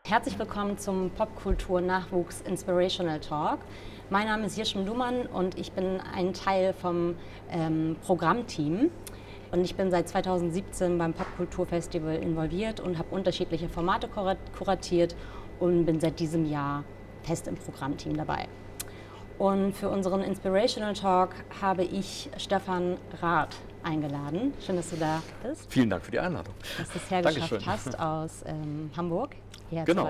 Herzlich willkommen zum Popkultur-Nachwuchs Inspirational Talk. Mein Name ist Jeschim Luhmann und ich bin ein Teil vom Programmteam. Und ich bin seit 2017 beim Popkulturfestival involviert und habe unterschiedliche Formate kuratiert und bin seit diesem Jahr fest im Programmteam dabei. Und für unseren Inspirational Talk habe ich Stefan Rath eingeladen. Schön, dass du da bist. Vielen Dank für die Einladung. Dass du es hergeschafft hast, aus Hamburg hierher genau. zu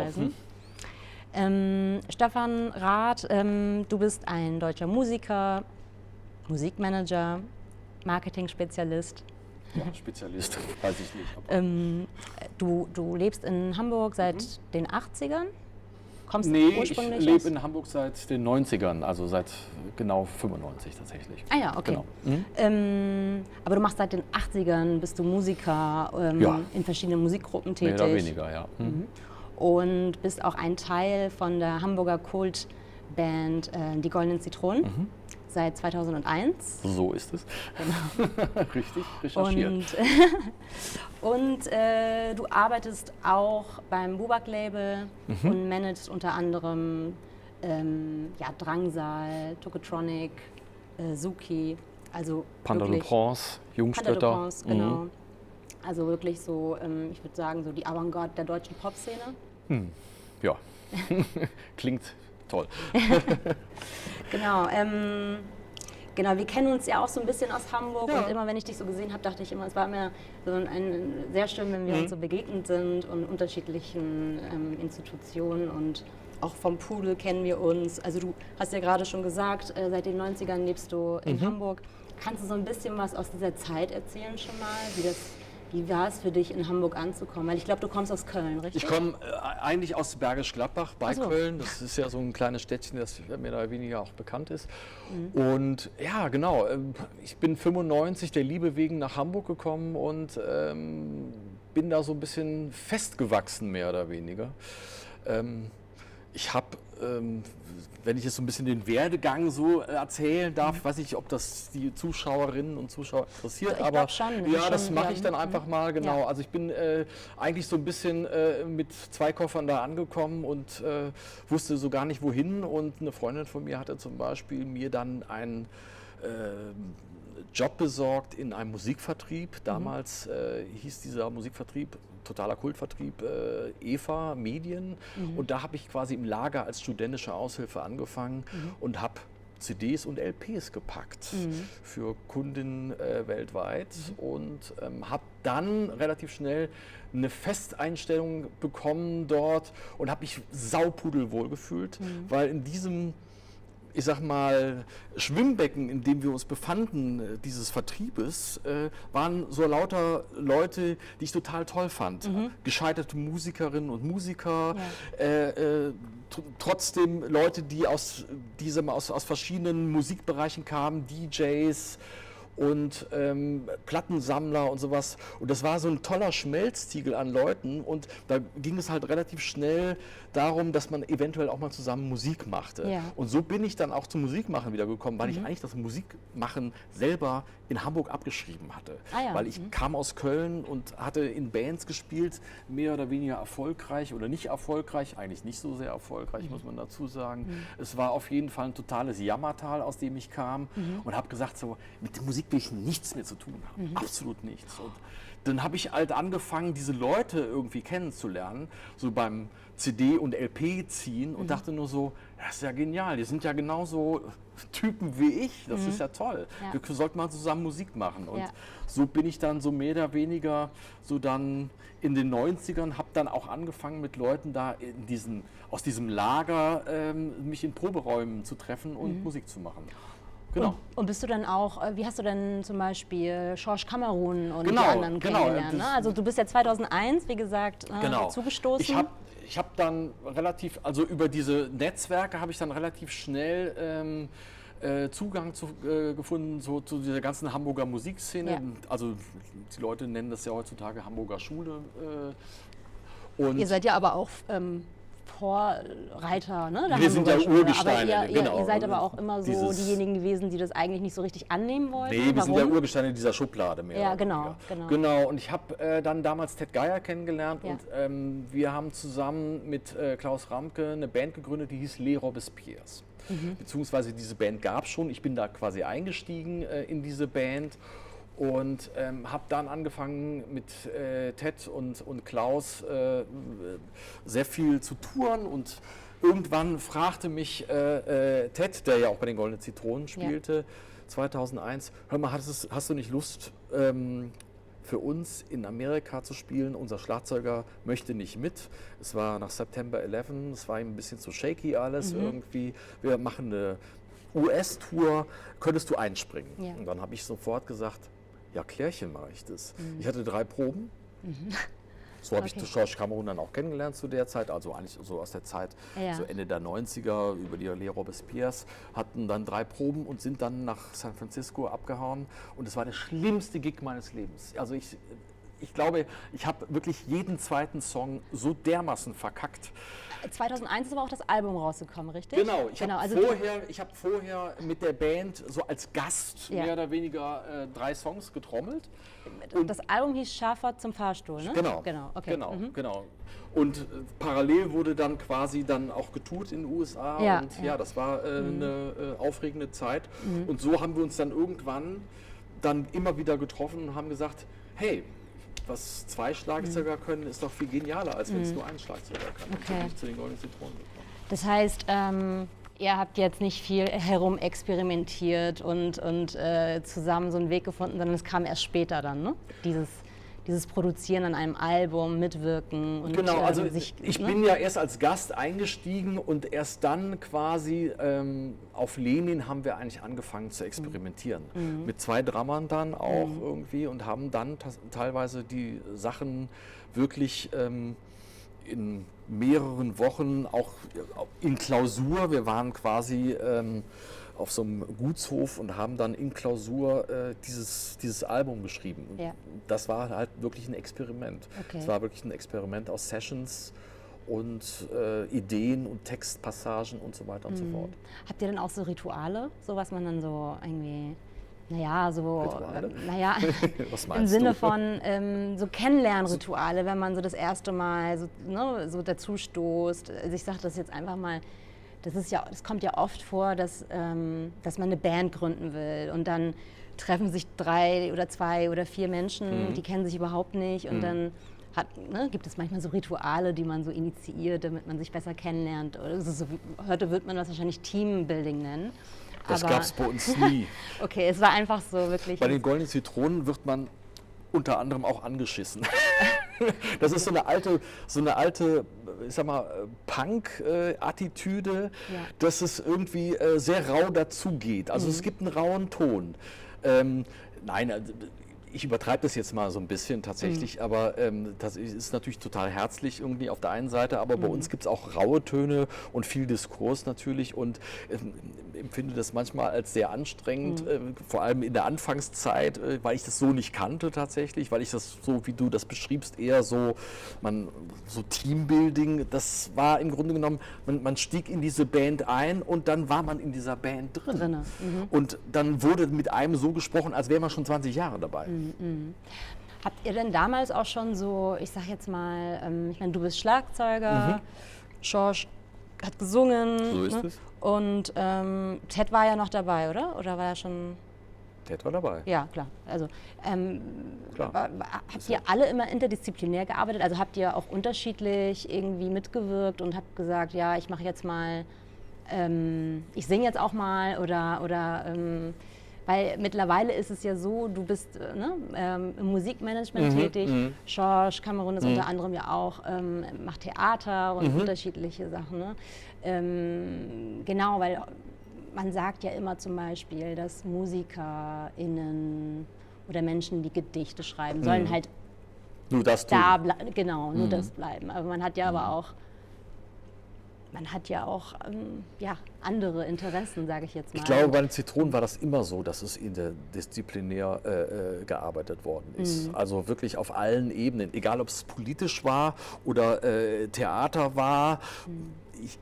reisen. Stefan Rath, du bist ein deutscher Musiker, Musikmanager, Marketing-Spezialist. Ja, Spezialist, weiß ich nicht. Du lebst in Hamburg seit den 80ern? Kommst Nee, ursprünglich ich lebe in Hamburg seit den 90ern, also seit genau 95 tatsächlich. Ah ja, okay. Genau. Aber du machst seit den 80ern, bist du Musiker, Ja. in verschiedenen Musikgruppen tätig. Mehr oder weniger, ja. Und bist auch ein Teil von der Hamburger Kultband Die Goldenen Zitronen seit 2001. So ist es. Genau. Richtig recherchiert. Und du arbeitest auch beim Bubak-Label und managst unter anderem Drangsal, Tokotronic, Suki, also Panda de wirklich France, Jungstädter. Panda de France, genau. Also wirklich so, ich würde sagen, so die Avantgarde der deutschen Popszene. Ja, klingt toll. Genau, genau, wir kennen uns ja auch so ein bisschen aus Hamburg Ja. und immer, wenn ich dich so gesehen habe, dachte ich immer, es war mir so sehr schön, wenn wir uns so begegnet sind und unterschiedlichen Institutionen und auch vom Pudel kennen wir uns. Also du hast ja gerade schon gesagt, seit den 90ern lebst du in Hamburg. Kannst du so ein bisschen was aus dieser Zeit erzählen schon mal? Wie war es für dich, in Hamburg anzukommen? Weil ich glaube, du kommst aus Köln, richtig? Ich komme eigentlich aus Bergisch Gladbach bei Ach so. Köln. Das ist ja so ein kleines Städtchen, das mehr oder weniger auch bekannt ist. Und ja, genau. Ich bin 95 der Liebe wegen nach Hamburg gekommen und bin da so ein bisschen festgewachsen, mehr oder weniger. Ich habe, wenn ich jetzt so ein bisschen den Werdegang so erzählen darf, weiß ich, ob das die Zuschauerinnen und Zuschauer interessiert, Ich aber glaub schon, ja, das schon, mache ich dann einfach mal, genau. Ja. Also ich bin eigentlich so ein bisschen mit 2 Koffern da angekommen und wusste so gar nicht wohin, und eine Freundin von mir hatte zum Beispiel mir dann einen Job besorgt in einem Musikvertrieb. Damals hieß dieser Musikvertrieb, totaler Kultvertrieb, EVA Medien. Und da habe ich quasi im Lager als studentische Aushilfe angefangen und habe CDs und LPs gepackt für Kunden weltweit und habe dann relativ schnell eine Festeinstellung bekommen dort und habe mich saupudelwohl gefühlt, weil in diesem, ich sag mal, Schwimmbecken, in dem wir uns befanden, dieses Vertriebes, waren so lauter Leute, die ich total toll fand. Gescheiterte Musikerinnen und Musiker, trotzdem Leute, die aus verschiedenen Musikbereichen kamen, DJs und Plattensammler und sowas. Und das war so ein toller Schmelztiegel an Leuten, und da ging es halt relativ schnell darum, dass man eventuell auch mal zusammen Musik machte. Ja. Und so bin ich dann auch zum Musikmachen wieder gekommen, weil ich eigentlich das Musikmachen selber in Hamburg abgeschrieben hatte. Ah ja. Weil ich kam aus Köln und hatte in Bands gespielt, mehr oder weniger erfolgreich oder nicht erfolgreich, eigentlich nicht so sehr erfolgreich, muss man dazu sagen. Es war auf jeden Fall ein totales Jammertal, aus dem ich kam, und habe gesagt, so, mit der Musik will ich nichts mehr zu tun haben, absolut nichts. Und dann habe ich halt angefangen, diese Leute irgendwie kennenzulernen, so beim CD und LP ziehen, und dachte nur so, das ist ja genial, die sind ja genauso Typen wie ich, das ist ja toll. Ja. Wir sollten mal zusammen Musik machen. Und Ja. so bin ich dann so mehr oder weniger so dann in den 90ern, habe dann auch angefangen mit Leuten da aus diesem Lager mich in Proberäumen zu treffen und Musik zu machen. Genau. Und bist du dann auch, wie hast du denn zum Beispiel Schorsch Kamerun und Genau, die anderen genau, kennengelernt? Ne? Also du bist ja 2001, wie gesagt, zugestoßen. Ich hab dann relativ, also über diese Netzwerke habe ich dann relativ schnell Zugang gefunden so, zu dieser ganzen Hamburger Musikszene. Ja. Also die Leute nennen das ja heutzutage Hamburger Schule. Und Ihr seid ja aber auch Vorreiter, ne? Da Wir sind ja Urgesteine, aber genau. ihr seid aber auch immer so diejenigen gewesen, die das eigentlich nicht so richtig annehmen wollten. Nee, wir sind ja Urgesteine dieser Schublade mehr. Ja, oder genau. Genau, und ich habe dann damals Ted Geier kennengelernt Ja. und wir haben zusammen mit Klaus Ramke eine Band gegründet, die hieß Les Robespierres. Beziehungsweise diese Band gab es schon, ich bin da quasi eingestiegen in diese Band. Und habe dann angefangen mit Ted und Klaus sehr viel zu touren und irgendwann fragte mich Ted, der ja auch bei den Goldenen Zitronen spielte, 2001, hör mal, hast du nicht Lust für uns in Amerika zu spielen? Unser Schlagzeuger möchte nicht mit. Es war nach September 11, es war ihm ein bisschen zu shaky alles irgendwie. Wir machen eine US-Tour, könntest du einspringen? Ja. Und dann habe ich sofort gesagt, ja, Klärchen mache ich das. Ich hatte 3 Proben. So habe ich George Cameron dann auch kennengelernt zu der Zeit, also eigentlich so aus der Zeit, so Ende der 90er über die Les Robespierres, hatten dann 3 Proben und sind dann nach San Francisco abgehauen. Und es war der schlimmste Gig meines Lebens. Also ich glaube, ich habe wirklich jeden zweiten Song so dermaßen verkackt. 2001 ist aber auch das Album rausgekommen, richtig? Genau, ich habe vorher mit der Band so als Gast mehr oder weniger 3 Songs getrommelt. Und das Album hieß Schafott zum Fahrstuhl, ne? Genau. Und parallel wurde dann quasi auch getourt in den USA und das war eine aufregende Zeit. Und so haben wir uns dann irgendwann dann immer wieder getroffen und haben gesagt, hey, was 2 Schlagzeuger können, ist doch viel genialer, als wenn es nur ein Schlagzeuger kann. Und so bin ich zu den Goldenen Zitronen gekommen. Das heißt, ihr habt jetzt nicht viel herumexperimentiert und zusammen so einen Weg gefunden, sondern es kam erst später dann, ne? Dieses Produzieren an einem Album, Mitwirken. Und, genau, also ich bin ja erst als Gast eingestiegen und erst dann quasi auf Lenin haben wir eigentlich angefangen zu experimentieren. Mit 2 Drummern dann auch irgendwie und haben dann teilweise die Sachen wirklich in mehreren Wochen auch in Klausur. Wir waren quasi auf so einem Gutshof und haben dann in Klausur dieses Album geschrieben. Und das war halt wirklich ein Experiment. Es war wirklich ein Experiment aus Sessions und Ideen und Textpassagen und so weiter und so fort. Habt ihr denn auch so Rituale, so was man dann so irgendwie, Was im Sinne von so Kennenlernrituale, wenn man so das erste Mal so dazu stoßt. Also ich sage das jetzt einfach mal, das kommt ja oft vor, dass man eine Band gründen will und dann treffen sich 3 oder 2 oder 4 Menschen, die kennen sich überhaupt nicht und dann gibt es manchmal so Rituale, die man so initiiert, damit man sich besser kennenlernt. Heute wird man das wahrscheinlich Teambuilding nennen. Das gab es bei uns nie. Okay, es war einfach so wirklich. Bei den Goldenen Zitronen wird man unter anderem auch angeschissen. Das ist so eine alte, ich sag mal, Punk-Attitüde, dass es irgendwie sehr rau dazugeht. Also es gibt einen rauen Ton. Nein, ich übertreibe das jetzt mal so ein bisschen tatsächlich, aber das ist natürlich total herzlich irgendwie auf der einen Seite, aber bei uns gibt es auch raue Töne und viel Diskurs natürlich und empfinde das manchmal als sehr anstrengend, vor allem in der Anfangszeit, weil ich das so nicht kannte tatsächlich, weil ich das so, wie du das beschriebst, eher so Teambuilding, das war im Grunde genommen, man stieg in diese Band ein und dann war man in dieser Band drin. Und dann wurde mit einem so gesprochen, als wäre man schon 20 Jahre dabei. Habt ihr denn damals auch schon so, ich sag jetzt mal, ich meine, du bist Schlagzeuger, George hat gesungen, so ist es. Und Ted war ja noch dabei, oder? Oder war er schon? Ted war dabei. Ja, klar. Also klar. habt ihr alle immer interdisziplinär gearbeitet? Also habt ihr auch unterschiedlich irgendwie mitgewirkt und habt gesagt, ja, ich mache jetzt mal, ich singe jetzt auch mal oder weil mittlerweile ist es ja so, du bist im Musikmanagement tätig. George Cameron ist unter anderem ja auch, macht Theater und unterschiedliche Sachen. Ne? Genau, weil man sagt ja immer zum Beispiel, dass MusikerInnen oder Menschen, die Gedichte schreiben, sollen halt nur das tun. Nur das bleiben. Aber man hat ja aber auch, andere Interessen, sage ich jetzt mal. Ich glaube, bei den Zitronen war das immer so, dass es interdisziplinär gearbeitet worden ist. Also wirklich auf allen Ebenen, egal ob es politisch war oder Theater war.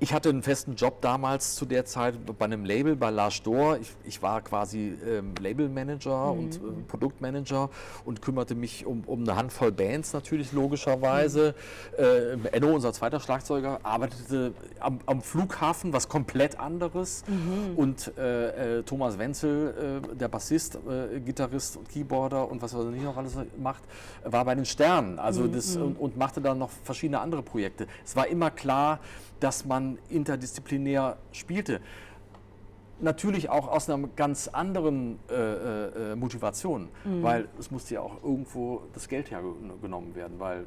Ich hatte einen festen Job damals zu der Zeit bei einem Label, bei L'Arche d'Or. Ich war quasi Labelmanager und Produktmanager und kümmerte mich um eine Handvoll Bands natürlich logischerweise. Enno, unser zweiter Schlagzeuger, arbeitete am Flughafen, was komplett anderes. Und Thomas Wenzel, der Bassist, Gitarrist und Keyboarder und was er nicht noch alles macht, war bei den Sternen. Also und machte dann noch verschiedene andere Projekte. Es war immer klar, dass man interdisziplinär spielte. Natürlich auch aus einer ganz anderen Motivation, weil es musste ja auch irgendwo das Geld hergenommen werden, weil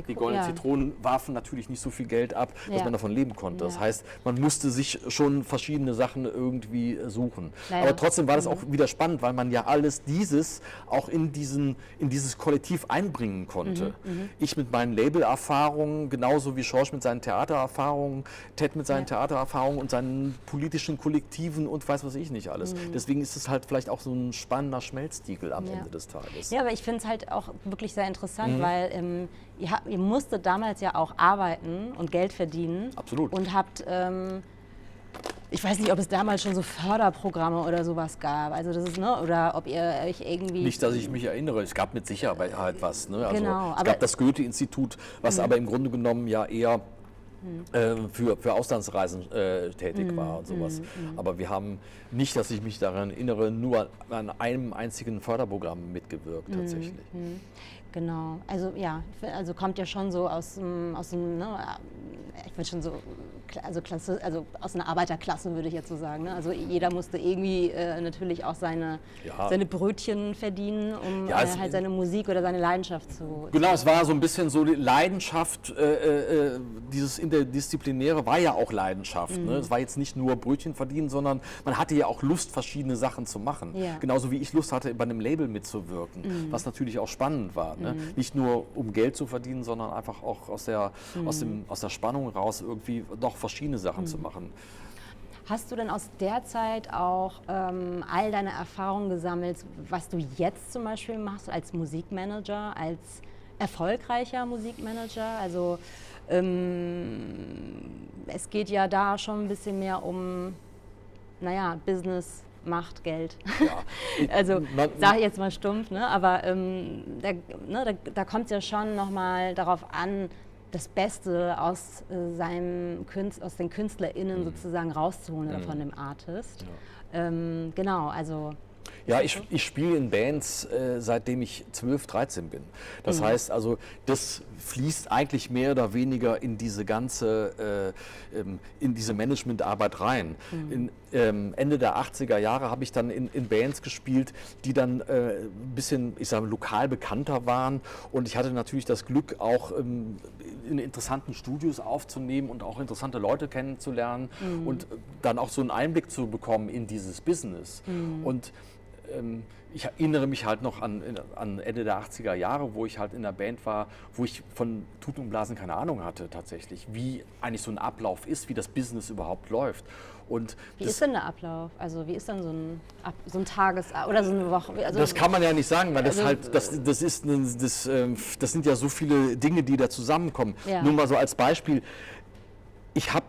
die goldenen Zitronen warfen natürlich nicht so viel Geld ab, dass man davon leben konnte. Das heißt, man musste sich schon verschiedene Sachen irgendwie suchen. Aber trotzdem war das auch wieder spannend, weil man ja alles dieses auch in dieses Kollektiv einbringen konnte. Ich mit meinen Label-Erfahrungen, genauso wie Schorsch mit seinen Theatererfahrungen, Ted mit seinen Theatererfahrungen und seinen politischen Kollektiven und weiß was ich nicht alles. Deswegen ist es halt vielleicht auch so ein spannender Schmelztiegel am Ende des Tages. Ja, aber ich finde es halt auch wirklich sehr interessant, weil ihr musstet damals ja auch arbeiten und Geld verdienen. Absolut. Und habt, ich weiß nicht, ob es damals schon so Förderprogramme oder sowas gab. Also das ist, ne, oder ob ihr euch irgendwie... Nicht, dass ich mich erinnere. Es gab mit Sicherheit was. Ne? Also Genau, es gab das Goethe-Institut, was aber im Grunde genommen ja eher für Auslandsreisen tätig war und sowas. Aber wir haben nicht, dass ich mich daran erinnere, nur an einem einzigen Förderprogramm mitgewirkt tatsächlich. Genau, also ja, also kommt ja schon so aus dem ne, ich würde schon so, also Klasse, also aus einer Arbeiterklasse würde ich jetzt so sagen. Ne? Also jeder musste irgendwie natürlich auch seine Brötchen verdienen, um halt seine Musik oder seine Leidenschaft zu... Genau, es war so ein bisschen so die Leidenschaft, dieses Interdisziplinäre war ja auch Leidenschaft. Ne? Es war jetzt nicht nur Brötchen verdienen, sondern man hatte ja auch Lust, verschiedene Sachen zu machen. Ja. Genauso wie ich Lust hatte, bei einem Label mitzuwirken, was natürlich auch spannend war. Ne? Nicht nur um Geld zu verdienen, sondern einfach auch aus der Spannung raus irgendwie doch verschiedene Sachen zu machen. Hast du denn aus der Zeit auch all deine Erfahrungen gesammelt, was du jetzt zum Beispiel machst als Musikmanager, als erfolgreicher Musikmanager? Also es geht ja da schon ein bisschen mehr um, Business, Macht, Geld. Ja. Also sage ich jetzt mal stumpf, ne? Aber da kommt es ja schon nochmal darauf an, das Beste aus aus den KünstlerInnen sozusagen rauszuholen oder von dem Artist. Ja. Genau, also... Ja, ich spiele in Bands, seitdem ich 12, 13 bin. Das heißt also, das fließt eigentlich mehr oder weniger in diese ganze, in diese Managementarbeit rein. Ende der 80er Jahre habe ich dann in Bands gespielt, die dann ein bisschen, ich sage, lokal bekannter waren. Und ich hatte natürlich das Glück, auch in interessanten Studios aufzunehmen und auch interessante Leute kennenzulernen und dann auch so einen Einblick zu bekommen in dieses Business. Und ich erinnere mich halt noch an Ende der 80er Jahre, wo ich halt in der Band war, wo ich von Tuten und Blasen keine Ahnung hatte tatsächlich, wie eigentlich so ein Ablauf ist, wie das Business überhaupt läuft. Und wie ist denn der Ablauf? Also wie ist dann so ein oder so eine Woche? Also das kann man ja nicht sagen, weil das sind ja so viele Dinge, die da zusammenkommen. Ja. Nur mal so als Beispiel, ich habe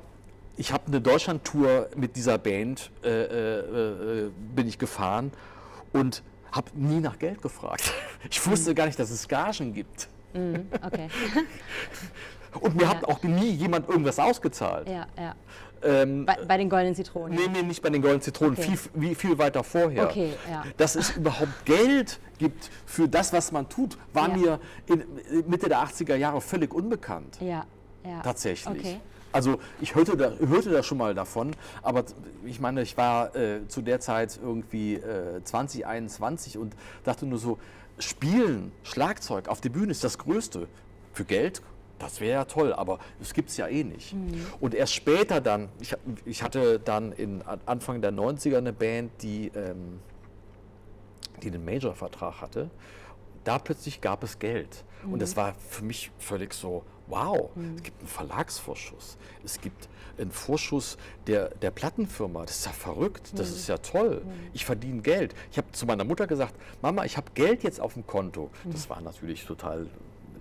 eine Deutschlandtour mit dieser Band, bin ich gefahren und habe nie nach Geld gefragt. Ich wusste gar nicht, dass es Gagen gibt. Okay. Und mir hat auch nie jemand irgendwas ausgezahlt. Ja, ja. Bei den goldenen Zitronen? Nee, nicht bei den goldenen Zitronen, okay. viel weiter vorher. Okay, ja. Dass es überhaupt Geld gibt für das, was man tut, war mir Mitte der 80er Jahre völlig unbekannt. Ja, tatsächlich. Okay. Also ich hörte da schon mal davon, aber ich meine, ich war zu der Zeit irgendwie 20, 21 und dachte nur so, Spielen, Schlagzeug auf der Bühne ist das Größte. Für Geld, das wäre ja toll, aber das gibt es ja eh nicht. Und erst später dann, ich hatte dann Anfang der 90er eine Band, die einen Major-Vertrag hatte. Da plötzlich gab es Geld. Und das war für mich völlig so, wow, es gibt einen Verlagsvorschuss, es gibt einen Vorschuss der Plattenfirma, das ist ja verrückt, das ist ja toll, ich verdiene Geld. Ich habe zu meiner Mutter gesagt, Mama, ich habe Geld jetzt auf dem Konto. Das waren natürlich total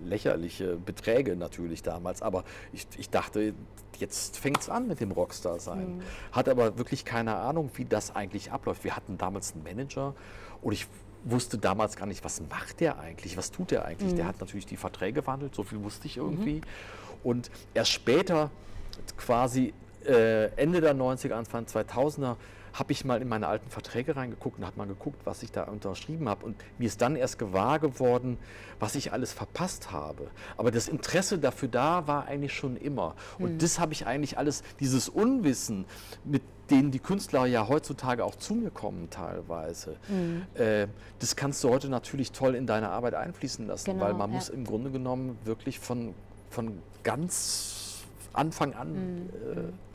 lächerliche Beträge natürlich damals, aber ich dachte, jetzt fängt es an mit dem Rockstar-Sein. Hatte aber wirklich keine Ahnung, wie das eigentlich abläuft. Wir hatten damals einen Manager und ich wusste damals gar nicht, was macht der eigentlich, was tut der eigentlich. Der hat natürlich die Verträge verhandelt, so viel wusste ich irgendwie. Und erst später, quasi Ende der 90er, Anfang 2000er, habe ich mal in meine alten Verträge reingeguckt und habe mal geguckt, was ich da unterschrieben habe. Und mir ist dann erst gewahr geworden, was ich alles verpasst habe. Aber das Interesse dafür da war eigentlich schon immer. Und das habe ich eigentlich alles, dieses Unwissen, mit denen die Künstler ja heutzutage auch zu mir kommen teilweise, das kannst du heute natürlich toll in deine Arbeit einfließen lassen, Genau, weil man muss im Grunde genommen wirklich von ganz Anfang an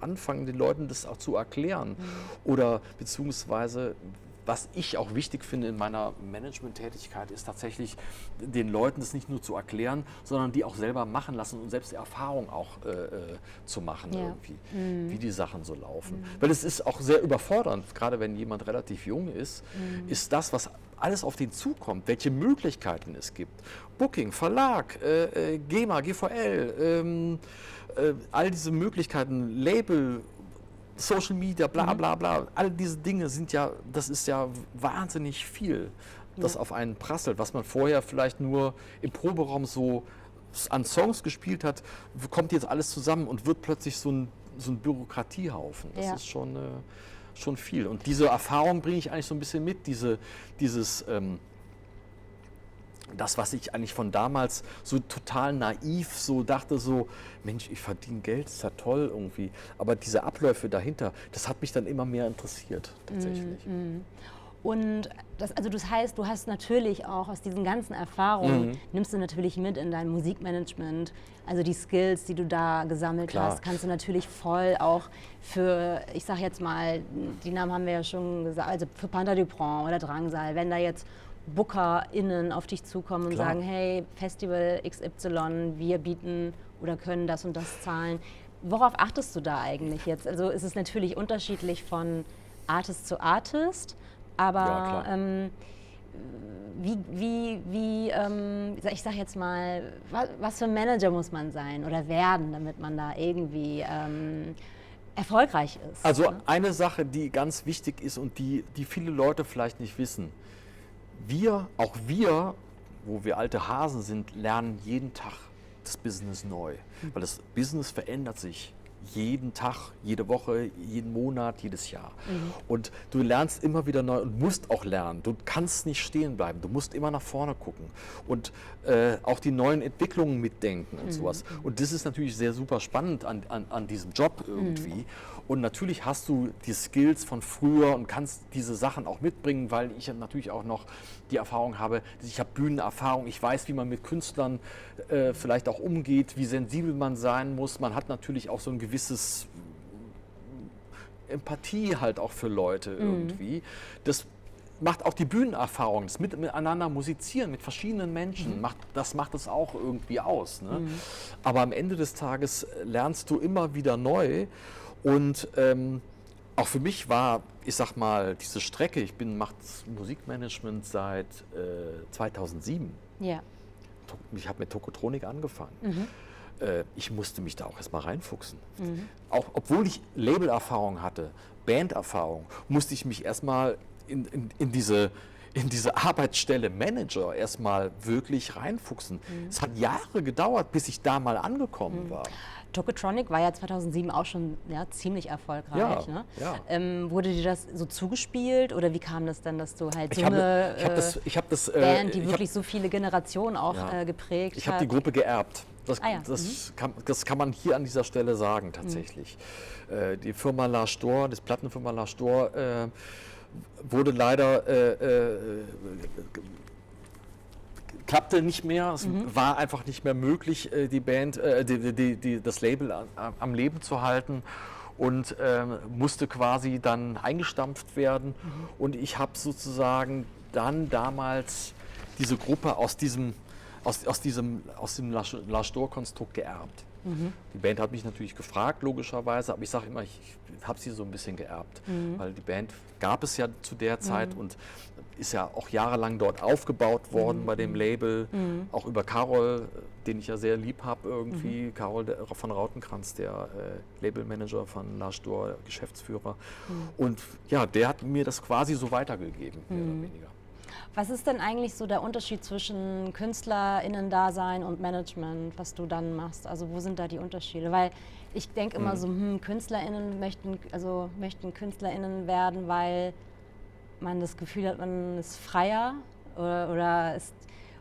anfangen, den Leuten das auch zu erklären. Oder beziehungsweise, was ich auch wichtig finde in meiner Management-Tätigkeit, ist tatsächlich, den Leuten das nicht nur zu erklären, sondern die auch selber machen lassen und selbst die Erfahrung auch zu machen, irgendwie, wie die Sachen so laufen. Weil es ist auch sehr überfordernd, gerade wenn jemand relativ jung ist, ist das, was alles auf den zukommt, welche Möglichkeiten es gibt. Booking, Verlag, GEMA, GVL, all diese Möglichkeiten, Label, Social Media, bla bla bla, all diese Dinge sind ja, das ist ja wahnsinnig viel, das auf einen prasselt, was man vorher vielleicht nur im Proberaum so an Songs gespielt hat, kommt jetzt alles zusammen und wird plötzlich so ein Bürokratiehaufen. Das ist schon viel. Und diese Erfahrung bringe ich eigentlich so ein bisschen mit, das, was ich eigentlich von damals so total naiv so dachte, so, Mensch, ich verdiene Geld, ist ja toll irgendwie. Aber diese Abläufe dahinter, das hat mich dann immer mehr interessiert, tatsächlich. Und das heißt, du hast natürlich auch aus diesen ganzen Erfahrungen, nimmst du natürlich mit in dein Musikmanagement, also die Skills, die du da gesammelt hast, kannst du natürlich voll auch für, ich sag jetzt mal, die Namen haben wir ja schon gesagt, also für Panther Dupont oder Drangsal, wenn da jetzt BookerInnen auf dich zukommen und sagen, hey, Festival XY, wir bieten oder können das und das zahlen. Worauf achtest du da eigentlich jetzt? Also ist es natürlich unterschiedlich von Artist zu Artist, aber ich sag jetzt mal, was für ein Manager muss man sein oder werden, damit man da irgendwie erfolgreich ist? Also eine Sache, die ganz wichtig ist und die viele Leute vielleicht nicht wissen, auch wir, wo wir alte Hasen sind, lernen jeden Tag das Business neu. Weil das Business verändert sich jeden Tag, jede Woche, jeden Monat, jedes Jahr. Und du lernst immer wieder neu und musst auch lernen. Du kannst nicht stehen bleiben, du musst immer nach vorne gucken und auch die neuen Entwicklungen mitdenken und sowas. Und das ist natürlich sehr super spannend an diesem Job irgendwie. Und natürlich hast du die Skills von früher und kannst diese Sachen auch mitbringen, weil ich natürlich auch noch die Erfahrung habe, ich habe Bühnenerfahrung, ich weiß, wie man mit Künstlern vielleicht auch umgeht, wie sensibel man sein muss. Man hat natürlich auch so ein gewisses Empathie halt auch für Leute irgendwie. Das macht auch die Bühnenerfahrung, das miteinander musizieren mit verschiedenen Menschen, das macht es auch irgendwie aus. Ne? Aber am Ende des Tages lernst du immer wieder neu. Und auch für mich war, ich sag mal, diese Strecke, ich mache Musikmanagement seit 2007. Ja. Ich habe mit Tokotronik angefangen. Ich musste mich da auch erstmal reinfuchsen. Auch obwohl ich Labelerfahrung hatte, Banderfahrung, musste ich mich erstmal in diese Arbeitsstelle Manager erstmal wirklich reinfuchsen. Es hat Jahre gedauert, bis ich da mal angekommen war. Tokotronic war ja 2007 auch schon ziemlich erfolgreich. Ja, ne? ja. Wurde dir das so zugespielt oder wie kam das dann, dass du halt ich hab das, Band, die wirklich so viele Generationen auch geprägt hat? Ich habe die Gruppe geerbt. Das kann man hier an dieser Stelle sagen tatsächlich. Die Firma La Stor, das Plattenfirma La Stor, wurde leider klappte nicht mehr, es war einfach nicht mehr möglich, die Band, das Label am Leben zu halten und musste quasi dann eingestampft werden. Und ich habe sozusagen dann damals diese Gruppe aus diesem aus dem L'Age d'Or-Konstrukt geerbt. Die Band hat mich natürlich gefragt, logischerweise, aber ich sage immer, ich habe sie so ein bisschen geerbt, weil die Band gab es ja zu der Zeit und ist ja auch jahrelang dort aufgebaut worden bei dem Label, auch über Karol, den ich ja sehr lieb habe irgendwie, Karol von Rautenkranz, der Labelmanager von L'Age d'Or, Geschäftsführer. Und ja, der hat mir das quasi so weitergegeben, mehr oder weniger. Was ist denn eigentlich so der Unterschied zwischen KünstlerInnen-Dasein und Management, was du dann machst? Also wo sind da die Unterschiede? Weil ich denke immer so, KünstlerInnen möchten KünstlerInnen werden, weil man das Gefühl hat, man ist freier oder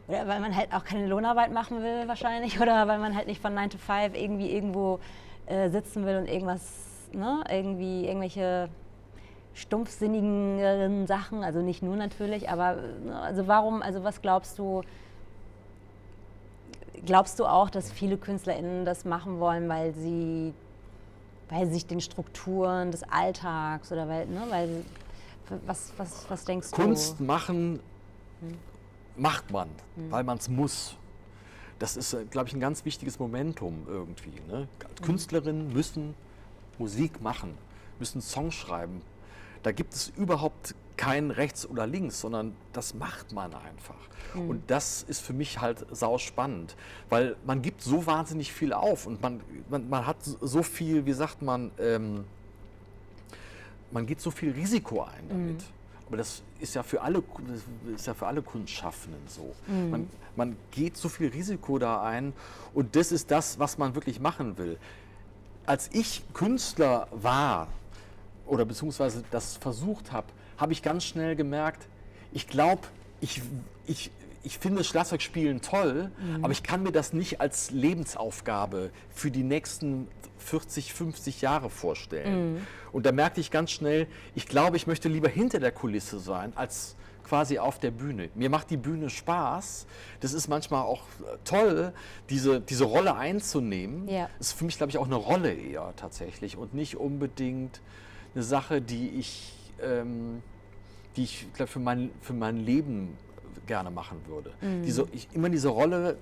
weil man halt auch keine Lohnarbeit machen will wahrscheinlich oder weil man halt nicht von 9 to 5 irgendwie irgendwo sitzen will und irgendwas, ne, irgendwie irgendwelche stumpfsinnigen Sachen, also nicht nur natürlich, aber also warum, also was glaubst du auch, dass viele KünstlerInnen das machen wollen, weil sie sich den Strukturen des Alltags oder was denkst du? Kunst machen macht man, weil man es muss. Das ist, glaube ich, ein ganz wichtiges Momentum irgendwie. Ne? Künstlerinnen müssen Musik machen, müssen Songs schreiben. Da gibt es überhaupt kein Rechts oder Links, sondern das macht man einfach. Und das ist für mich halt sauspannend, weil man gibt so wahnsinnig viel auf und man hat so viel, wie sagt man geht so viel Risiko ein damit. Aber das ist ja für alle Kunstschaffenden so. Man geht so viel Risiko da ein und das ist das, was man wirklich machen will. Als ich Künstler war, oder beziehungsweise das versucht habe, habe ich ganz schnell gemerkt, ich glaube, ich finde Schlagzeugspielen toll, aber ich kann mir das nicht als Lebensaufgabe für die nächsten 40, 50 Jahre vorstellen. Und da merkte ich ganz schnell, ich glaube, ich möchte lieber hinter der Kulisse sein, als quasi auf der Bühne. Mir macht die Bühne Spaß. Das ist manchmal auch toll, diese Rolle einzunehmen. Ja. Das ist für mich, glaube ich, auch eine Rolle eher tatsächlich und nicht unbedingt eine Sache, die ich glaube, für mein Leben gerne machen würde. Immer diese Rolle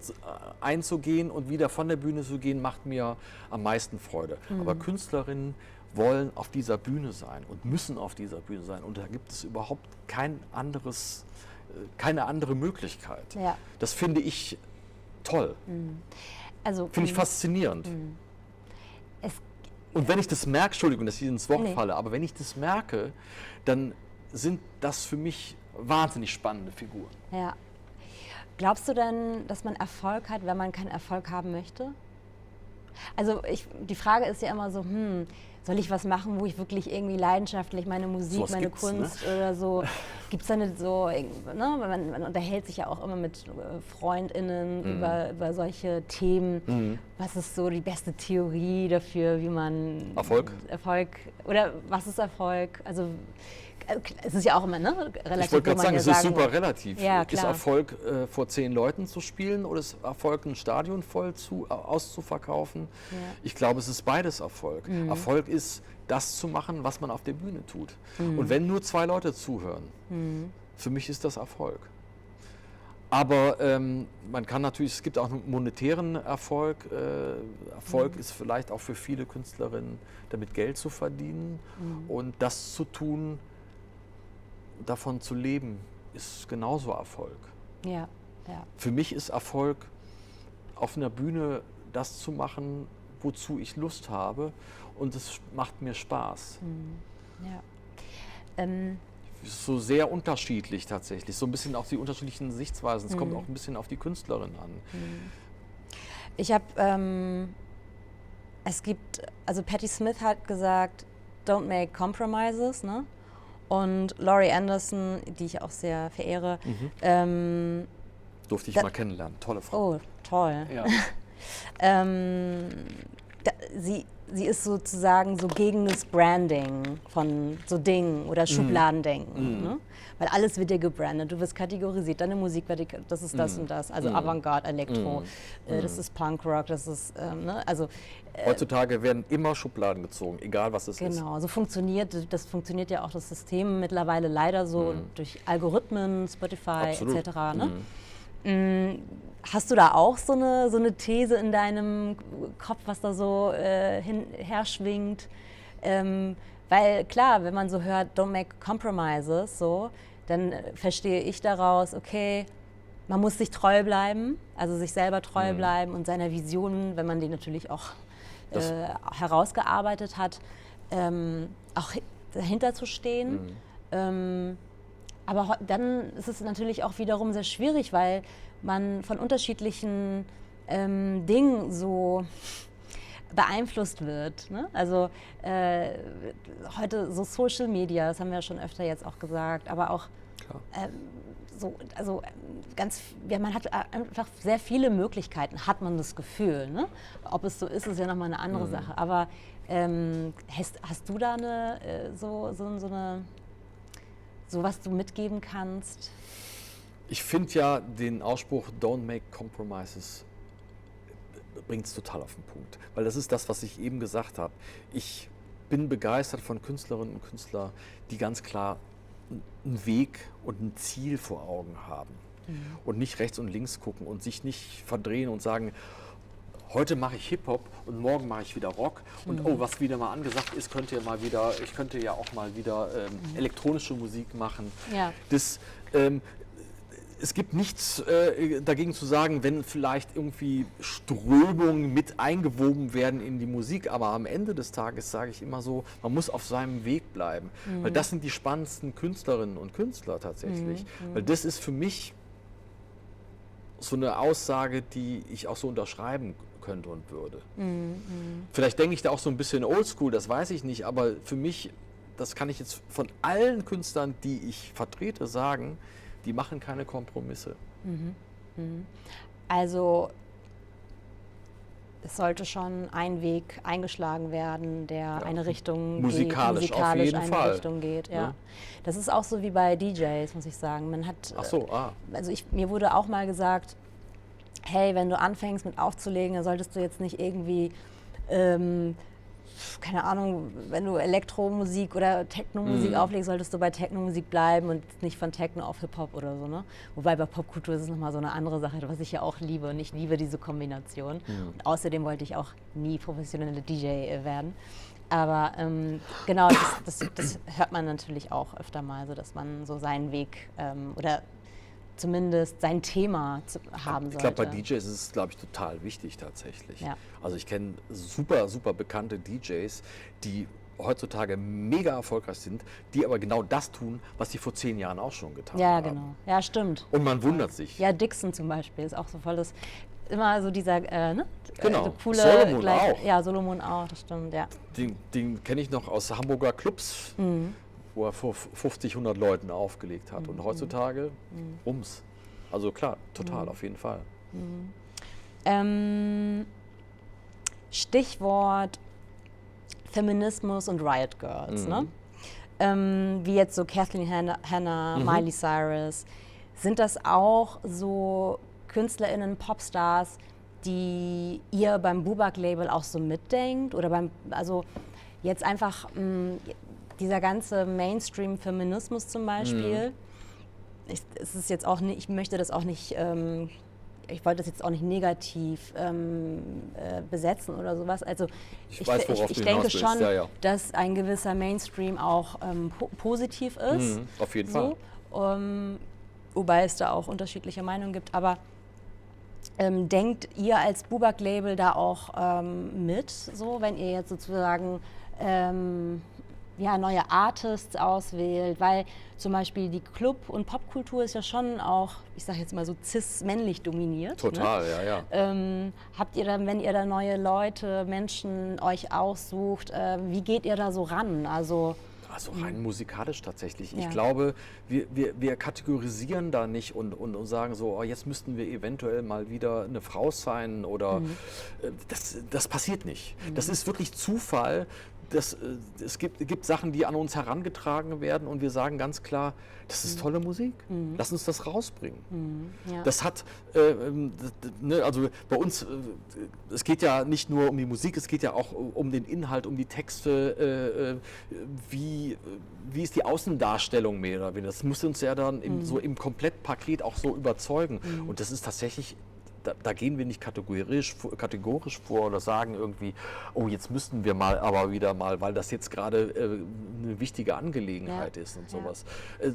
einzugehen und wieder von der Bühne zu gehen, macht mir am meisten Freude. Aber Künstlerinnen wollen auf dieser Bühne sein und müssen auf dieser Bühne sein. Und da gibt es überhaupt keine andere Möglichkeit. Ja. Das finde ich toll. Also, finde ich faszinierend. Und wenn ich das merke, Entschuldigung, dass ich ins Wort falle, aber wenn ich das merke, dann sind das für mich wahnsinnig spannende Figuren. Ja. Glaubst du denn, dass man Erfolg hat, wenn man keinen Erfolg haben möchte? Also die Frage ist ja immer so, soll ich was machen, wo ich wirklich irgendwie leidenschaftlich meine Musik, Sowas meine gibt's, Kunst oder so, gibt es da nicht so, ne? Man unterhält sich ja auch immer mit FreundInnen über solche Themen. Was ist so die beste Theorie dafür, wie man Erfolg, oder was ist Erfolg? Also es ist ja auch immer relativ. Ich wollte gerade sagen, es ist super relativ. Ja, ist Erfolg, vor 10 Leuten zu spielen oder ist Erfolg, ein Stadion voll auszuverkaufen? Ja. Ich glaube, es ist beides Erfolg. Erfolg ist, das zu machen, was man auf der Bühne tut. Und wenn nur 2 Leute zuhören, für mich ist das Erfolg. Aber man kann natürlich, es gibt auch einen monetären Erfolg. Erfolg ist vielleicht auch für viele Künstlerinnen, damit Geld zu verdienen und das zu tun, davon zu leben, ist genauso Erfolg. Ja, ja. Für mich ist Erfolg, auf einer Bühne das zu machen, wozu ich Lust habe und es macht mir Spaß. Ja. So sehr unterschiedlich tatsächlich, so ein bisschen auch die unterschiedlichen Sichtweisen. Es kommt auch ein bisschen auf die Künstlerin an. Ich habe, also Patti Smith hat gesagt, don't make compromises, ne? Und Laurie Anderson, die ich auch sehr verehre. Durfte ich mal kennenlernen, tolle Frau. Oh, toll. Ja. Sie ist sozusagen so gegen das Branding von so Dingen oder Schubladendenken. Ne? Weil alles wird dir gebrandet, du wirst kategorisiert, deine Musik wird, das ist das und das, also Avantgarde, Elektro, das ist Punkrock, das ist, also... Heutzutage werden immer Schubladen gezogen, egal was es ist. Genau, so das funktioniert ja auch das System mittlerweile leider so durch Algorithmen, Spotify etc. Ne? Hast du da auch so eine These in deinem Kopf, was da so her schwingt? Weil klar, wenn man so hört, don't make compromises, so, dann verstehe ich daraus, okay, man muss sich treu bleiben, also sich selber treu bleiben und seiner Vision, wenn man die natürlich auch herausgearbeitet hat, auch dahinter zu stehen. Aber dann ist es natürlich auch wiederum sehr schwierig, weil man von unterschiedlichen Dingen so beeinflusst wird. Ne? Also heute so Social Media, das haben wir schon öfter jetzt auch gesagt, aber auch man hat einfach sehr viele Möglichkeiten, hat man das Gefühl. Ne? Ob es so ist ja nochmal eine andere Sache. Aber hast du da so was du mitgeben kannst? Ich finde ja den Ausspruch Don't make compromises bringt es total auf den Punkt. Weil das ist das, was ich eben gesagt habe. Ich bin begeistert von Künstlerinnen und Künstlern, die ganz klar einen Weg und ein Ziel vor Augen haben. Und nicht rechts und links gucken und sich nicht verdrehen und sagen, heute mache ich Hip-Hop und morgen mache ich wieder Rock und was wieder mal angesagt ist, ich könnte ja auch mal wieder elektronische Musik machen. Ja. Es gibt nichts dagegen zu sagen, wenn vielleicht irgendwie Strömungen mit eingewoben werden in die Musik, aber am Ende des Tages sage ich immer so, man muss auf seinem Weg bleiben, weil das sind die spannendsten Künstlerinnen und Künstler tatsächlich, weil das ist für mich so eine Aussage, die ich auch so unterschreiben könnte und würde. Vielleicht denke ich da auch so ein bisschen oldschool, das weiß ich nicht, aber für mich, das kann ich jetzt von allen Künstlern, die ich vertrete, sagen, die machen keine Kompromisse. Also es sollte schon ein Weg eingeschlagen werden, der eine Richtung musikalisch auf jeden eine Fall. Richtung geht. Ja. Ja. Das ist auch so wie bei DJs, muss ich sagen. Man hat, also mir wurde auch mal gesagt, hey, wenn du anfängst mit aufzulegen, dann solltest du jetzt nicht irgendwie keine Ahnung, wenn du Elektromusik oder Technomusik auflegst, solltest du bei Technomusik bleiben und nicht von Techno auf Hip-Hop oder so. Ne? Wobei bei Popkultur ist es nochmal so eine andere Sache, was ich ja auch liebe. Und ich liebe diese Kombination. Und außerdem wollte ich auch nie professionelle DJ werden. Aber genau, das hört man natürlich auch öfter mal, so dass man so seinen Weg oder zumindest sein Thema haben sollte. Ich glaube, bei DJs ist es, glaube ich, total wichtig tatsächlich. Ja. Also ich kenne super, super bekannte DJs, die heutzutage mega erfolgreich sind, die aber genau das tun, was sie vor 10 Jahren auch schon getan haben. Ja, genau. Ja, stimmt. Und man wundert sich. Ja, Dixon zum Beispiel ist auch so volles, immer so dieser, Genau. so coole... Solomon auch. Ja, Solomon auch, das stimmt, ja. Den kenne ich noch aus Hamburger Clubs, wo er vor 50, 100 Leuten aufgelegt hat. Und heutzutage ums. Also klar, total, auf jeden Fall. Stichwort Feminismus und Riot Girls, ne? Wie jetzt so Kathleen Hanna, Miley Cyrus. Sind das auch so KünstlerInnen, Popstars, die ihr beim Bubak-Label auch so mitdenkt? Oder also jetzt einfach dieser ganze Mainstream-Feminismus zum Beispiel, es ist jetzt auch nicht, ich möchte das auch nicht, ich wollte das jetzt auch nicht negativ besetzen oder sowas. Also ich denke schon, dass ein gewisser Mainstream auch positiv ist. Auf jeden Fall. Wobei es da auch unterschiedliche Meinungen gibt. Aber denkt ihr als Bubak-Label da auch mit, so, wenn ihr jetzt sozusagen neue Artists auswählt, weil zum Beispiel die Club- und Popkultur ist ja schon auch, ich sage jetzt mal so cis-männlich dominiert. Total, ne? ja. Habt ihr dann, wenn ihr da neue Leute, Menschen euch aussucht, wie geht ihr da so ran? Also rein musikalisch tatsächlich. Ja. Ich glaube, wir kategorisieren da nicht und sagen so, jetzt müssten wir eventuell mal wieder eine Frau sein oder das passiert nicht. Das ist wirklich Zufall. es gibt Sachen, die an uns herangetragen werden und wir sagen ganz klar, das ist tolle Musik, lass uns das rausbringen. Ja. Das hat, also bei uns, es geht ja nicht nur um die Musik, es geht ja auch um den Inhalt, um die Texte, wie ist die Außendarstellung mehr oder weniger. Das muss uns ja dann so im Komplettpaket auch so überzeugen. Und das ist tatsächlich, da gehen wir nicht kategorisch vor oder sagen irgendwie, oh, jetzt müssten wir aber wieder mal, weil das jetzt gerade eine wichtige Angelegenheit ist und sowas.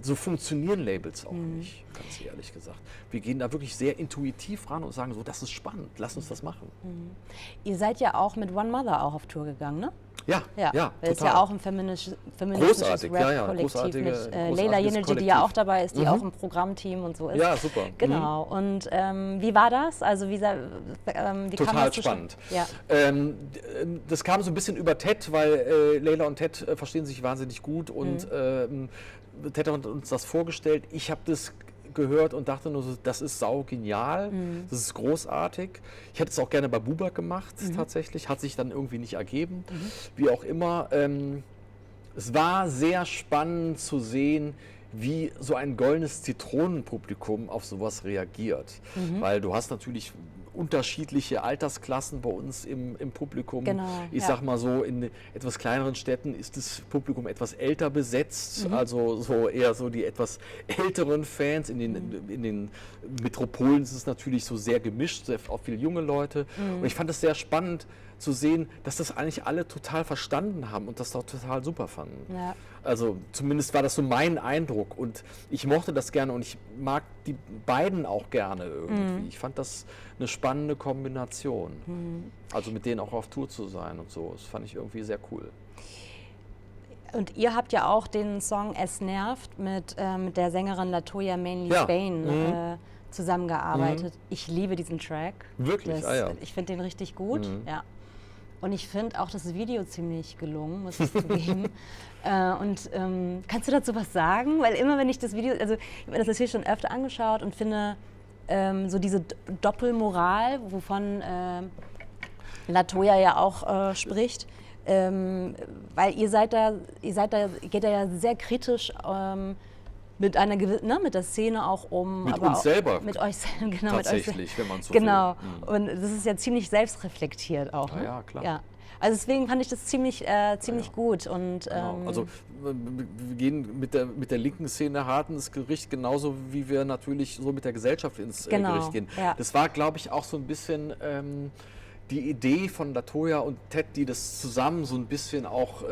So funktionieren Labels auch nicht, ganz ehrlich gesagt. Wir gehen da wirklich sehr intuitiv ran und sagen so, das ist spannend, lass uns das machen. Ihr seid ja auch mit One Mother auch auf Tour gegangen, ne? Ja, das ist ja auch ein feministisches Rap-Kollektiv mit Leila Yineci, die ja auch dabei ist, die auch im Programmteam und so ist. Ja, super. Genau. Und wie war das? Also wie kam total das spannend. Ja. Das kam so ein bisschen über Ted, weil Leila und Ted verstehen sich wahnsinnig gut und Ted hat uns das vorgestellt. Ich habe das gehört und dachte nur so, das ist saugenial, das ist großartig. Ich hätte es auch gerne bei Bubak gemacht, tatsächlich, hat sich dann irgendwie nicht ergeben, wie auch immer. Es war sehr spannend zu sehen, wie so ein goldenes Zitronenpublikum auf sowas reagiert, weil du hast natürlich unterschiedliche Altersklassen bei uns im Publikum. Genau, ich sag mal so, in etwas kleineren Städten ist das Publikum etwas älter besetzt, also so eher so die etwas älteren Fans. In den Metropolen ist es natürlich so sehr gemischt, auch viele junge Leute. Und ich fand es sehr spannend zu sehen, dass das eigentlich alle total verstanden haben und das auch total super fanden. Ja. Also zumindest war das so mein Eindruck und ich mochte das gerne und ich mag die beiden auch gerne irgendwie. Ich fand das eine spannende Kombination. Also mit denen auch auf Tour zu sein und so, das fand ich irgendwie sehr cool. Und ihr habt ja auch den Song Es nervt mit der Sängerin Latoya Mainly Spain zusammengearbeitet. Ich liebe diesen Track. Wirklich? Ich finde den richtig gut. Ja. Und ich finde auch das Video ziemlich gelungen, muss ich zugeben. Kannst du dazu was sagen? Weil immer, wenn ich das Video, also ich habe mir das natürlich schon öfter angeschaut und finde so diese Doppelmoral, wovon Latoya ja auch spricht, weil ihr geht da ja sehr kritisch mit einer mit der Szene auch um. Mit uns selber. Mit euch selber, genau. Tatsächlich, wenn man so genau. will. Und das ist ja ziemlich selbstreflektiert auch. Ne? Ja, klar. Ja. Also deswegen fand ich das ziemlich gut. Und, genau. Also wir gehen mit der linken Szene hart ins Gericht, genauso wie wir natürlich so mit der Gesellschaft ins Gericht gehen. Ja. Das war, glaube ich, auch so ein bisschen die Idee von Latoya und Ted, die das zusammen so ein bisschen auch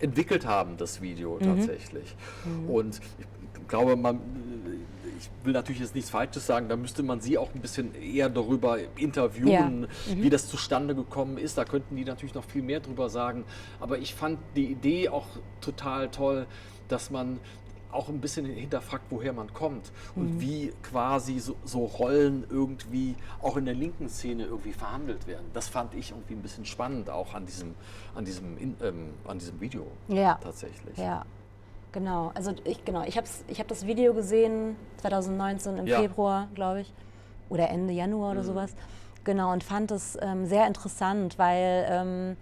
entwickelt haben, das Video tatsächlich. Und ich glaube, ich will natürlich jetzt nichts Falsches sagen, da müsste man sie auch ein bisschen eher darüber interviewen, wie das zustande gekommen ist. Da könnten die natürlich noch viel mehr drüber sagen. Aber ich fand die Idee auch total toll, dass man auch ein bisschen hinterfragt, woher man kommt und wie quasi so Rollen irgendwie auch in der linken Szene irgendwie verhandelt werden. Das fand ich irgendwie ein bisschen spannend auch an diesem Video tatsächlich. Ja. Genau, also ich habe das Video gesehen 2019 im Februar, glaube ich, oder Ende Januar oder sowas. Genau, und fand es sehr interessant, weil,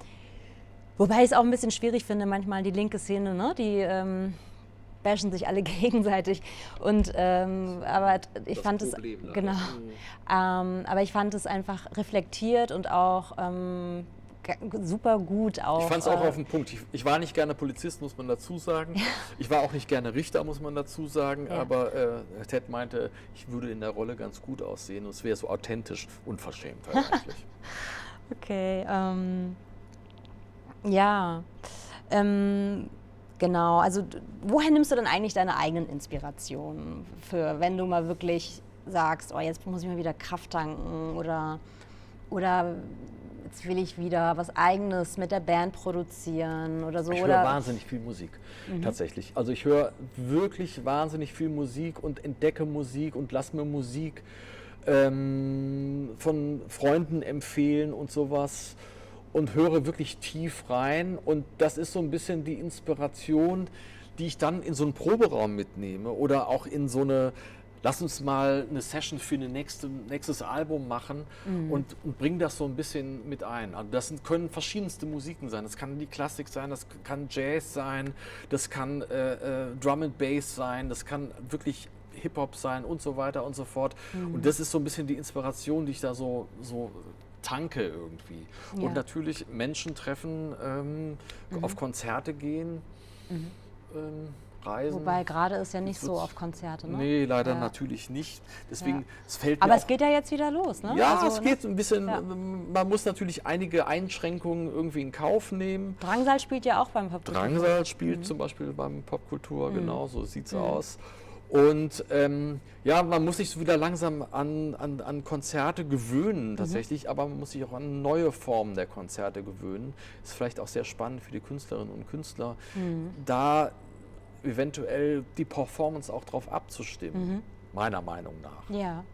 wobei ich es auch ein bisschen schwierig finde, manchmal die linke Szene, ne, die bashen sich alle gegenseitig. Und aber ich das fand Problem, es genau. Aber ich fand es einfach reflektiert und auch super gut auch. Ich fand es auch auf den Punkt. Ich war nicht gerne Polizist, muss man dazu sagen. Ich war auch nicht gerne Richter, muss man dazu sagen. Ja. Aber Ted meinte, ich würde in der Rolle ganz gut aussehen und es wäre so authentisch, unverschämt halt eigentlich. Okay, genau. Also woher nimmst du denn eigentlich deine eigenen Inspirationen für, wenn du mal wirklich sagst, oh, jetzt muss ich mal wieder Kraft tanken oder jetzt will ich wieder was Eigenes mit der Band produzieren oder so. Ich höre wahnsinnig viel Musik, tatsächlich. Also ich höre wirklich wahnsinnig viel Musik und entdecke Musik und lasse mir Musik von Freunden empfehlen und sowas und höre wirklich tief rein. Und das ist so ein bisschen die Inspiration, die ich dann in so einen Proberaum mitnehme oder auch in so eine lass uns mal eine Session für ein nächstes Album machen und bring das so ein bisschen mit ein. Also das können verschiedenste Musiken sein. Das kann die Klassik sein, das kann Jazz sein, das kann Drum and Bass sein, das kann wirklich Hip-Hop sein und so weiter und so fort. Und das ist so ein bisschen die Inspiration, die ich da so tanke irgendwie. Ja. Und natürlich Menschen treffen, auf Konzerte gehen, reisen. Wobei gerade ist ja nicht so auf Konzerte, ne? Nee, leider natürlich nicht. Deswegen, es fällt Aber mir es geht ja jetzt wieder los, ne? ja, Also, es geht ein bisschen, Ja. man muss natürlich einige Einschränkungen irgendwie in Kauf nehmen. Drangsal spielt ja auch beim Popkultur. Drangsal spielt zum Beispiel beim Popkultur, genau, so sieht es aus. Und ja, man muss sich so wieder langsam an Konzerte gewöhnen tatsächlich, aber man muss sich auch an neue Formen der Konzerte gewöhnen. Ist vielleicht auch sehr spannend für die Künstlerinnen und Künstler, da eventuell die Performance auch drauf abzustimmen, meiner Meinung nach. Ja.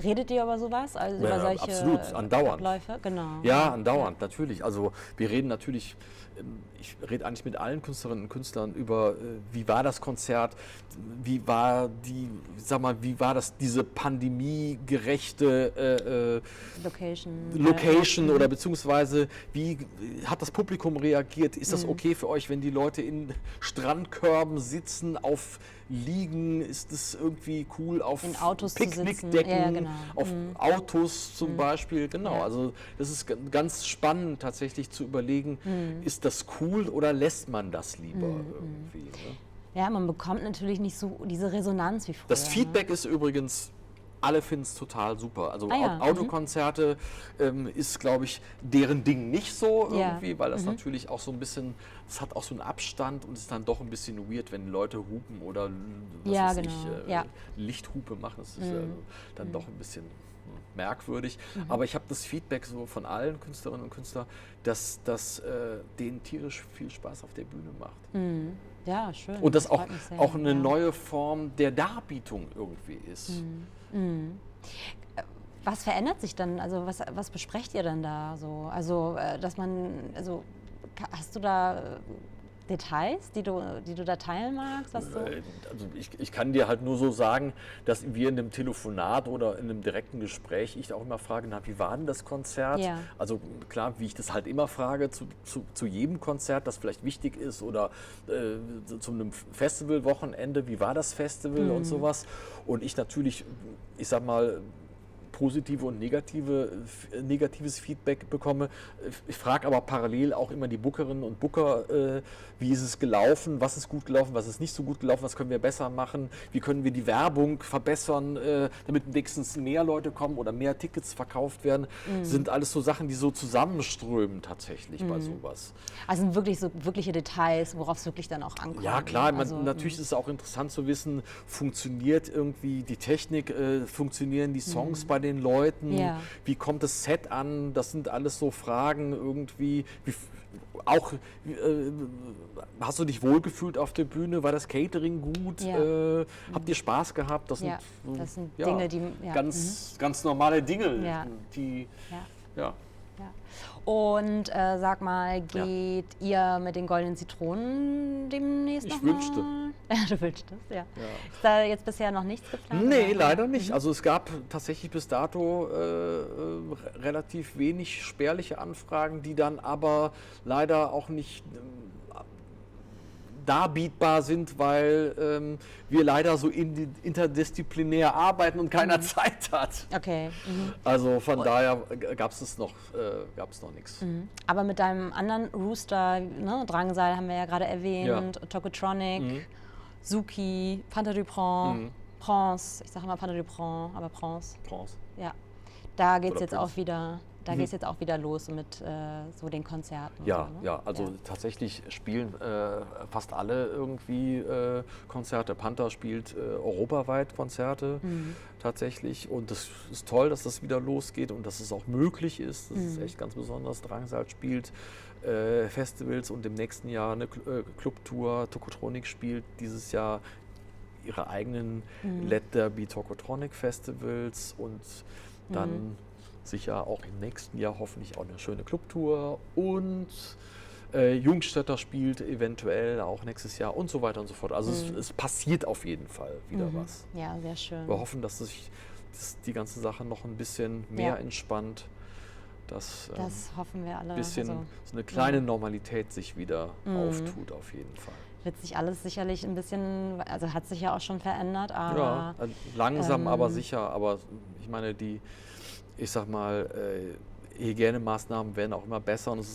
Redet ihr über sowas? Also Ja, über solche absolut, andauernd. Abläufe? Genau. Ja, andauernd, natürlich. Also wir reden natürlich, ich rede eigentlich mit allen Künstlerinnen und Künstlern über, wie war das Konzert, wie war wie war das, diese pandemiegerechte Location oder beziehungsweise wie hat das Publikum reagiert? Ist das okay für euch, wenn die Leute in Strandkörben sitzen, auf Liegen? Ist es irgendwie cool, auf In Autos zu sitzen? Picknickdecken, Ja, genau. auf Autos zum Beispiel? Genau, Ja. also das ist ganz spannend tatsächlich zu überlegen, ist das cool oder lässt man das lieber irgendwie? Ne? Ja, man bekommt natürlich nicht so diese Resonanz wie früher. Das Feedback ist übrigens, alle finden es total super. Also Ja. Autokonzerte ist, glaube ich, deren Ding nicht so Ja. irgendwie, weil das natürlich auch so ein bisschen, es hat auch so einen Abstand und ist dann doch ein bisschen weird, wenn Leute hupen oder Ja, weiß genau. ich, Ja. Lichthupe machen. Das ist dann doch ein bisschen merkwürdig. Aber ich habe das Feedback so von allen Künstlerinnen und Künstlern, dass das denen tierisch viel Spaß auf der Bühne macht. Ja, schön. Und das freut mich sehr. auch eine Ja. neue Form der Darbietung irgendwie ist. Was verändert sich dann? Also was besprecht ihr dann da so? Also hast du da Details, die du da teilen magst? Was du Also ich kann dir halt nur so sagen, dass wir in einem Telefonat oder in einem direkten Gespräch, ich auch immer frage, na, wie war denn das Konzert? Ja. Also klar, wie ich das halt immer frage, zu jedem Konzert, das vielleicht wichtig ist oder zu einem Festivalwochenende, wie war das Festival und sowas. Und ich natürlich, ich sag mal, positive und negatives Feedback bekomme. Ich frage aber parallel auch immer die Bookerinnen und Booker, wie ist es gelaufen, was ist gut gelaufen, was ist nicht so gut gelaufen, was können wir besser machen, wie können wir die Werbung verbessern, damit wenigstens mehr Leute kommen oder mehr Tickets verkauft werden. Sind alles so Sachen, die so zusammenströmen tatsächlich bei sowas. also sind wirklich so wirkliche Details, worauf es wirklich dann auch ankommt. Ja klar, Also, natürlich ist es auch interessant zu wissen, funktioniert irgendwie die Technik, funktionieren die Songs bei den Leuten, Ja. wie kommt das Set an, das sind alles so Fragen irgendwie, hast du dich wohlgefühlt auf der Bühne, war das Catering gut, Ja. habt ihr Spaß gehabt, das Ja, sind, das sind Dinge, die ganz normale Dinge, Ja. die, Ja. ja. Ja. Und sag mal, geht ihr mit den goldenen Zitronen demnächst Ich noch mal? wünschte. Du wünschst es, ja. Ist da jetzt bisher noch nichts geplant? Nee, oder? leider nicht. Also es gab tatsächlich bis dato relativ wenig spärliche Anfragen, die dann aber leider auch nicht darbietbar sind, weil wir leider so interdisziplinär arbeiten und keiner Zeit hat. Okay. Also von daher gab es noch nichts. Aber mit deinem anderen Rooster, ne, Drangsal haben wir ja gerade erwähnt, Tokotronic, Suki, Panther du Prince, ich sage immer Panther du Prince, aber Prince, Prince. ja. Da geht es Oder jetzt Prince. auch wieder. Da geht es jetzt auch wieder los mit so den Konzerten. und Ja, so, ne? ja, also tatsächlich spielen fast alle irgendwie Konzerte. Panther spielt europaweit Konzerte tatsächlich und das ist toll, dass das wieder losgeht und dass es auch möglich ist. Das ist echt ganz besonders. Drangsal spielt Festivals und im nächsten Jahr eine Clubtour. Tokotronic spielt dieses Jahr ihre eigenen Let There Be Tokotronic Festivals und dann sicher auch im nächsten Jahr hoffentlich auch eine schöne Clubtour und Jungstädter spielt eventuell auch nächstes Jahr und so weiter und so fort. Also es passiert auf jeden Fall wieder was. Ja, sehr schön. Wir hoffen, dass sich die ganze Sache noch ein bisschen mehr entspannt, dass das hoffen wir alle. ein bisschen Also, so eine kleine Normalität sich wieder auftut auf jeden Fall. wird sich alles sicherlich ein bisschen, also hat sich ja auch schon verändert, aber... Ja, langsam, aber sicher. Aber ich meine, ich sag mal, Hygienemaßnahmen werden auch immer besser und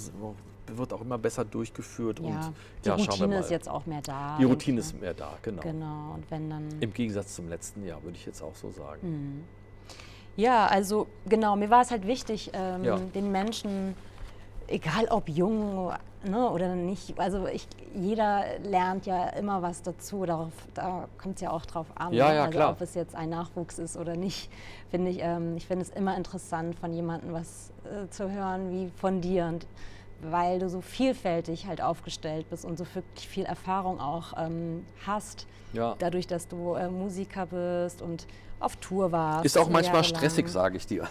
wird auch immer besser durchgeführt. Ja, und die schauen wir Routine mal. ist jetzt auch mehr da. Die Routine ist mehr da, genau. Genau, und wenn dann... Im Gegensatz zum letzten Jahr, würde ich jetzt auch so sagen. Ja, also genau, mir war es halt wichtig, den Menschen, egal ob jung, ne, oder nicht, also jeder lernt ja immer was dazu, da kommt es ja auch drauf an, Ja, ne? ja, also klar. ob es jetzt ein Nachwuchs ist oder nicht, finde ich finde es immer interessant, von jemandem was zu hören wie von dir, und weil du so vielfältig halt aufgestellt bist und so wirklich viel Erfahrung auch hast, Ja. dadurch, dass du Musiker bist und auf Tour warst. Ist auch manchmal jahrelang. stressig, sage ich dir.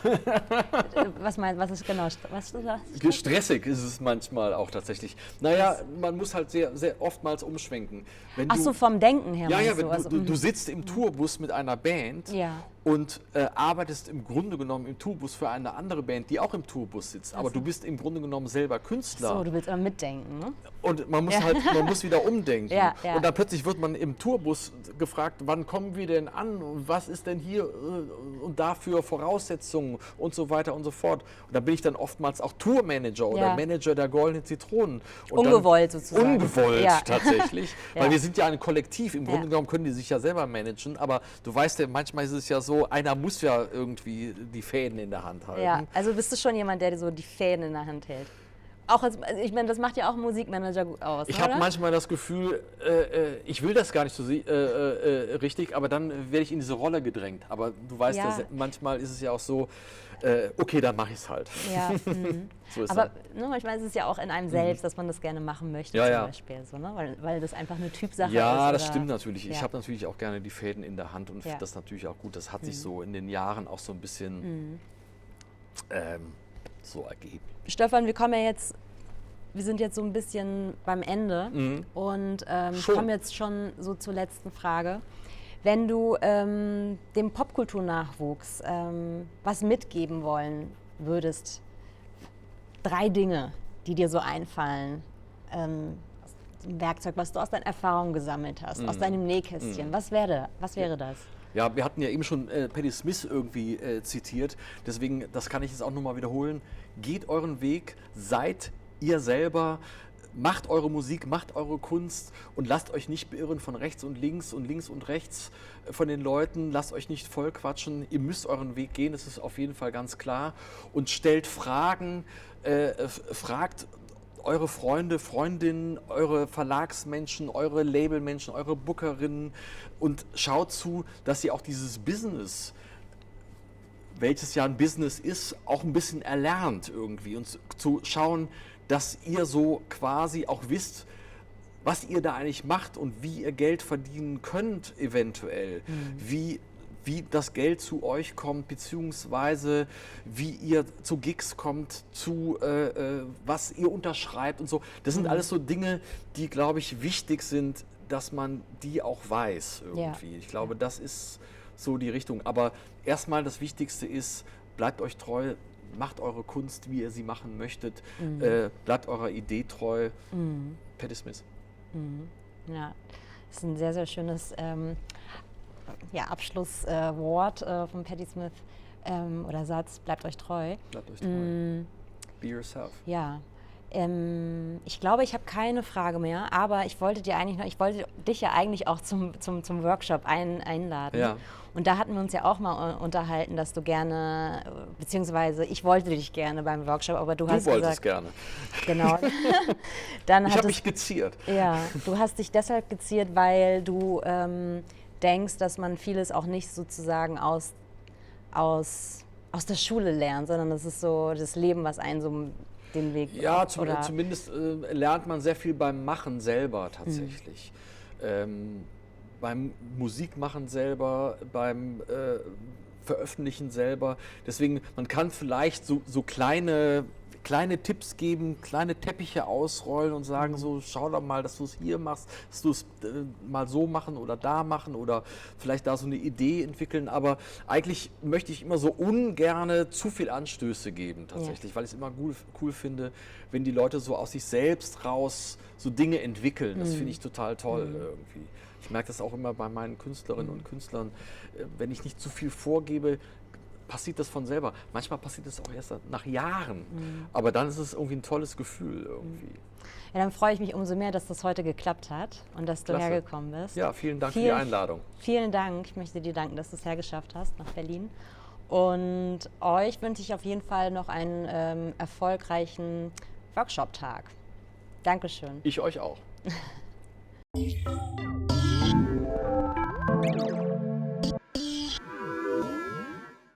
Was ist genau, was du sagst? Stressig ist es manchmal auch tatsächlich. Naja, man muss halt sehr, sehr oftmals umschwenken. Wenn Ach so, vom Denken her. Ja, meinst ja, wenn du? Also, du sitzt im Tourbus mit einer Band Ja. und arbeitest im Grunde genommen im Tourbus für eine andere Band, die auch im Tourbus sitzt. Aber du bist im Grunde genommen selber Künstler. So, du willst immer mitdenken, ne? Und man muss man muss wieder umdenken. Ja, ja. Und dann plötzlich wird man im Tourbus gefragt, wann kommen wir denn an und was ist denn hier und dafür Voraussetzungen und so weiter und so fort. Und da bin ich dann oftmals auch Tourmanager oder Manager der Goldenen Zitronen. Und Ungewollt dann, sozusagen. Ungewollt Ja. tatsächlich, Ja. weil wir sind ja ein Kollektiv. Im Grunde Ja. genommen können die sich ja selber managen, aber du weißt ja, manchmal ist es ja so, einer muss ja irgendwie die Fäden in der Hand halten. Ja, also bist du schon jemand, der so die Fäden in der Hand hält? Auch als, also ich meine, das macht ja auch ein Musikmanager gut aus, Ich oder? habe manchmal das Gefühl, ich will das gar nicht so richtig, aber dann werde ich in diese Rolle gedrängt. Aber du weißt ja, Ja. manchmal ist es ja auch so, okay, dann mache ich es halt. Ja, So ist aber das. ne, manchmal ist es ja auch in einem selbst, dass man das gerne machen möchte, Ja, zum ja. Beispiel. So, ne? Weil das einfach eine Typsache ist. Ja, das oder- stimmt natürlich. Ich Ja. habe natürlich auch gerne die Fäden in der Hand und Ja. finde das natürlich auch gut. Das hat sich so in den Jahren auch so ein bisschen so ergeben. Stefan, wir sind jetzt so ein bisschen beim Ende und ich Schon. komme jetzt schon so zur letzten Frage. Wenn du dem Popkulturnachwuchs was mitgeben wollen würdest, 3 Dinge, die dir so einfallen, ein Werkzeug, was du aus deinen Erfahrungen gesammelt hast, aus deinem Nähkästchen, was wäre das? Ja, wir hatten ja eben schon Patti Smith irgendwie zitiert, deswegen, das kann ich jetzt auch nochmal wiederholen. Geht euren Weg, seid ihr selber, macht eure Musik, macht eure Kunst und lasst euch nicht beirren von rechts und links und rechts von den Leuten, lasst euch nicht vollquatschen, ihr müsst euren Weg gehen, das ist auf jeden Fall ganz klar und stellt Fragen, fragt eure Freunde, Freundinnen, eure Verlagsmenschen, eure Labelmenschen, eure Bookerinnen und schaut zu, dass ihr auch dieses Business, welches ja ein Business ist, auch ein bisschen erlernt irgendwie und zu schauen, dass ihr so quasi auch wisst, was ihr da eigentlich macht und wie ihr Geld verdienen könnt eventuell, wie das Geld zu euch kommt, beziehungsweise wie ihr zu Gigs kommt, zu was ihr unterschreibt und so. Das sind alles so Dinge, die, glaube ich, wichtig sind, dass man die auch weiß irgendwie. Ich glaube, das ist so die Richtung. Aber erstmal das Wichtigste ist, bleibt euch treu, macht eure Kunst, wie ihr sie machen möchtet, bleibt eurer Idee treu. Patti Smith. Ja, das ist ein sehr, sehr schönes Abschlusswort von Patti Smith oder Satz, bleibt euch treu. Bleibt euch treu. Be yourself. Ja, ich glaube, ich habe keine Frage mehr, aber ich wollte dich ja eigentlich auch zum Workshop einladen. Ja. Und da hatten wir uns ja auch mal unterhalten, dass du gerne, beziehungsweise ich wollte dich gerne beim Workshop, aber du hast wolltest gesagt, gerne. genau. Dann Ich habe mich geziert. Ja, du hast dich deshalb geziert, weil du denkst, dass man vieles auch nicht sozusagen aus der Schule lernt, sondern das ist so das Leben, was einen so den Weg... Ja, oder zumindest lernt man sehr viel beim Machen selber tatsächlich. Beim Musikmachen selber, beim Veröffentlichen selber. Deswegen, man kann vielleicht so kleine kleine Tipps geben, kleine Teppiche ausrollen und sagen so, schau doch mal, dass du es hier machst, dass du es mal so machen oder da machen oder vielleicht da so eine Idee entwickeln. Aber eigentlich möchte ich immer so ungerne zu viel Anstöße geben tatsächlich, weil ich es immer cool finde, wenn die Leute so aus sich selbst raus so Dinge entwickeln. Das finde ich total toll irgendwie. Ich merke das auch immer bei meinen Künstlerinnen und Künstlern, wenn ich nicht zu viel vorgebe, passiert das von selber. Manchmal passiert das auch erst nach Jahren, aber dann ist es irgendwie ein tolles Gefühl irgendwie. Ja, dann freue ich mich umso mehr, dass das heute geklappt hat und dass du Klasse. hergekommen bist. Ja, vielen Dank für die Einladung. Vielen Dank. Ich möchte dir danken, dass du es hergeschafft hast nach Berlin. Und euch wünsche ich auf jeden Fall noch einen erfolgreichen Workshop-Tag. Dankeschön. Ich euch auch.